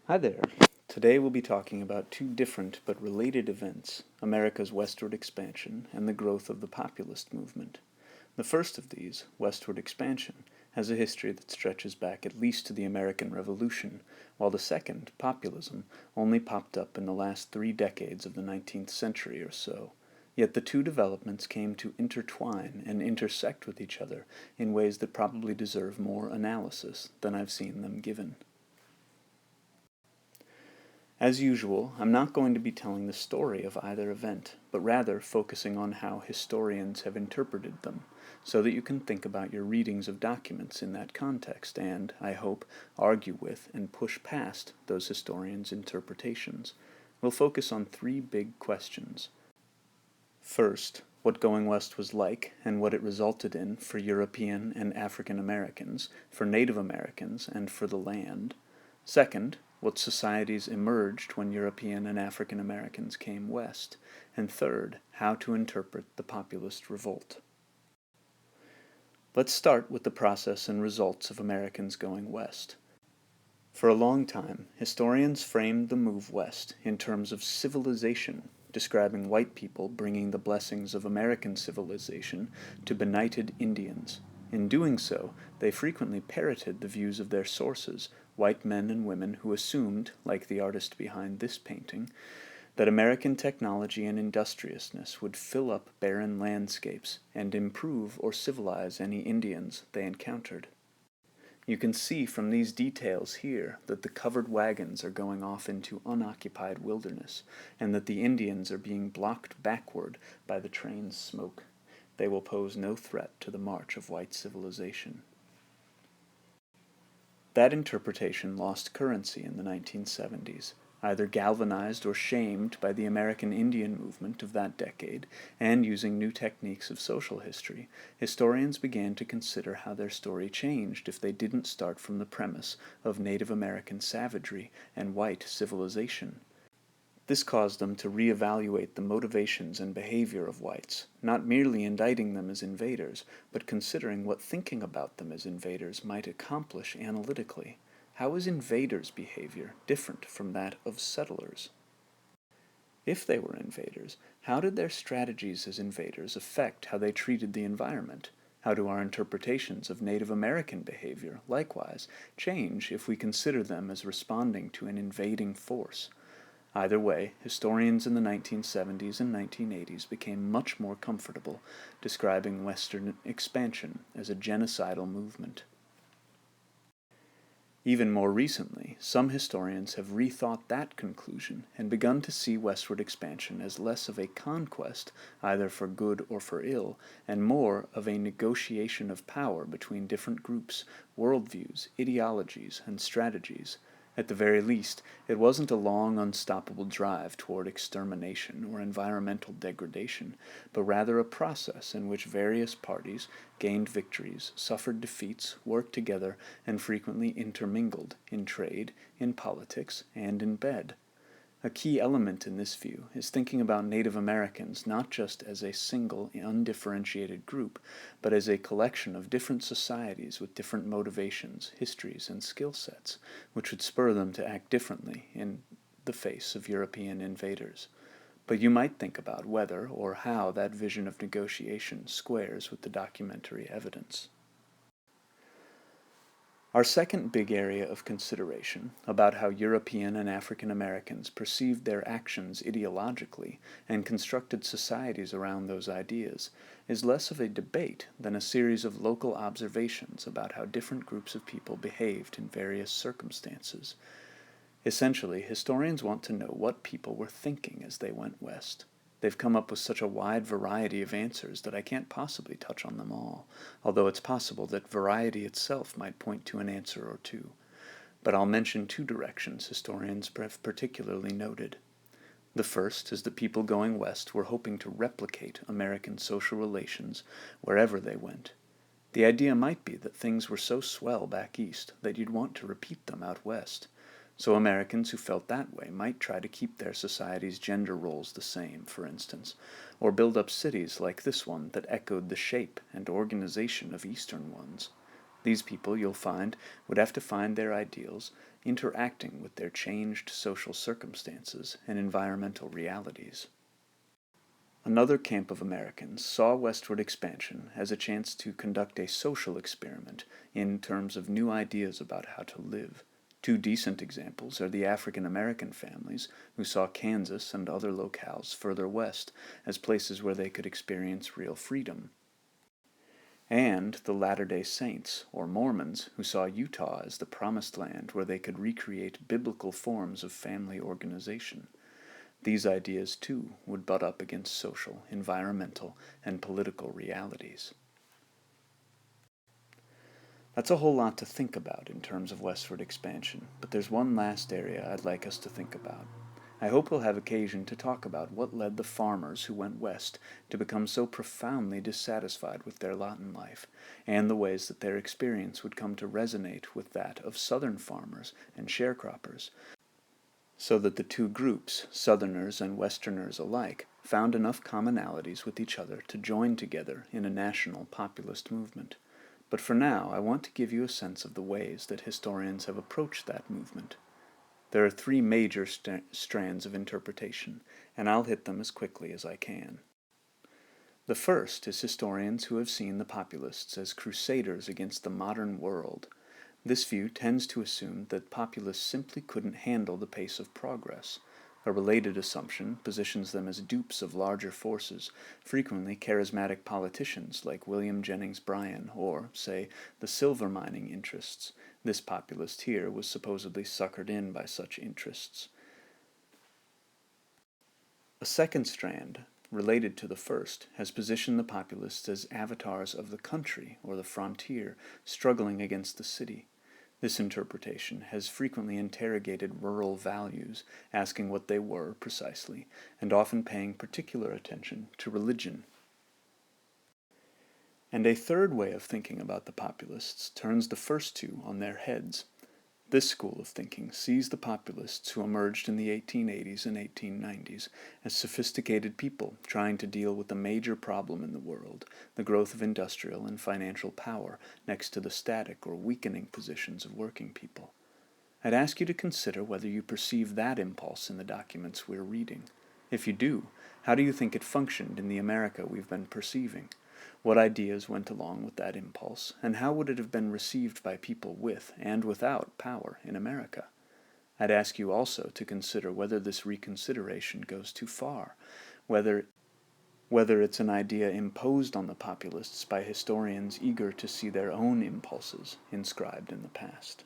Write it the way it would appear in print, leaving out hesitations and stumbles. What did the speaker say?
Hi there. Today we'll be talking about two different but related events, America's westward expansion and the growth of the populist movement. The first of these, westward expansion, has a history that stretches back at least to the American Revolution, while the second, populism, only popped up in the last 3 decades of the 19th century or so. Yet the two developments came to intertwine and intersect with each other in ways that probably deserve more analysis than I've seen them given. As usual, I'm not going to be telling the story of either event, but rather focusing on how historians have interpreted them, so that you can think about your readings of documents in that context and, I hope, argue with and push past those historians' interpretations. We'll focus on three big questions. First, what going west was like and what it resulted in for European and African Americans, for Native Americans, and for the land. Second, what societies emerged when European and African Americans came west. And third, how to interpret the populist revolt. Let's start with the process and results of Americans going west. For a long time, historians framed the move west in terms of civilization, describing white people bringing the blessings of American civilization to benighted Indians. In doing so, they frequently parroted the views of their sources, white men and women who assumed, like the artist behind this painting, that American technology and industriousness would fill up barren landscapes and improve or civilize any Indians they encountered. You can see from these details here that the covered wagons are going off into unoccupied wilderness, and that the Indians are being blocked backward by the train's smoke. They will pose no threat to the march of white civilization. That interpretation lost currency in the 1970s, either galvanized or shamed by the American Indian movement of that decade, and using new techniques of social history, historians began to consider how their story changed if they didn't start from the premise of Native American savagery and white civilization. This caused them to reevaluate the motivations and behavior of whites, not merely indicting them as invaders, but considering what thinking about them as invaders might accomplish analytically. How is invaders' behavior different from that of settlers? If they were invaders, how did their strategies as invaders affect how they treated the environment? How do our interpretations of Native American behavior, likewise, change if we consider them as responding to an invading force? Either way, historians in the 1970s and 1980s became much more comfortable describing Western expansion as a genocidal movement. Even more recently, some historians have rethought that conclusion and begun to see westward expansion as less of a conquest, either for good or for ill, and more of a negotiation of power between different groups, worldviews, ideologies, and strategies. At the very least, it wasn't a long, unstoppable drive toward extermination or environmental degradation, but rather a process in which various parties gained victories, suffered defeats, worked together, and frequently intermingled in trade, in politics, and in bed. A key element in this view is thinking about Native Americans not just as a single, undifferentiated group, but as a collection of different societies with different motivations, histories, and skill sets, which would spur them to act differently in the face of European invaders. But you might think about whether or how that vision of negotiation squares with the documentary evidence. Our second big area of consideration, about how European and African Americans perceived their actions ideologically and constructed societies around those ideas, is less of a debate than a series of local observations about how different groups of people behaved in various circumstances. Essentially, historians want to know what people were thinking as they went west. They've come up with such a wide variety of answers that I can't possibly touch on them all, although it's possible that variety itself might point to an answer or two. But I'll mention two directions historians have particularly noted. The first is that people going west were hoping to replicate American social relations wherever they went. The idea might be that things were so swell back east that you'd want to repeat them out west. So Americans who felt that way might try to keep their society's gender roles the same, for instance, or build up cities like this one that echoed the shape and organization of Eastern ones. These people, you'll find, would have to find their ideals interacting with their changed social circumstances and environmental realities. Another camp of Americans saw westward expansion as a chance to conduct a social experiment in terms of new ideas about how to live. Two decent examples are the African American families who saw Kansas and other locales further west as places where they could experience real freedom, and the Latter-day Saints, or Mormons, who saw Utah as the promised land where they could recreate biblical forms of family organization. These ideas, too, would butt up against social, environmental, and political realities. That's a whole lot to think about in terms of westward expansion, but there's one last area I'd like us to think about. I hope we'll have occasion to talk about what led the farmers who went west to become so profoundly dissatisfied with their lot in life, and the ways that their experience would come to resonate with that of southern farmers and sharecroppers, so that the two groups, Southerners and Westerners alike, found enough commonalities with each other to join together in a national populist movement. But for now, I want to give you a sense of the ways that historians have approached that movement. There are three major strands of interpretation, and I'll hit them as quickly as I can. The first is historians who have seen the populists as crusaders against the modern world. This view tends to assume that populists simply couldn't handle the pace of progress. A related assumption positions them as dupes of larger forces, frequently charismatic politicians like William Jennings Bryan or, say, the silver mining interests. This populist here was supposedly suckered in by such interests. A second strand, related to the first, has positioned the populists as avatars of the country or the frontier, struggling against the city. This interpretation has frequently interrogated rural values, asking what they were precisely, and often paying particular attention to religion. And a third way of thinking about the populists turns the first two on their heads. This school of thinking sees the populists who emerged in the 1880s and 1890s as sophisticated people trying to deal with a major problem in the world, the growth of industrial and financial power, next to the static or weakening positions of working people. I'd ask you to consider whether you perceive that impulse in the documents we're reading. If you do, how do you think it functioned in the America we've been perceiving? What ideas went along with that impulse, and how would it have been received by people with and without power in America? I'd ask you also to consider whether this reconsideration goes too far, whether it's an idea imposed on the populists by historians eager to see their own impulses inscribed in the past.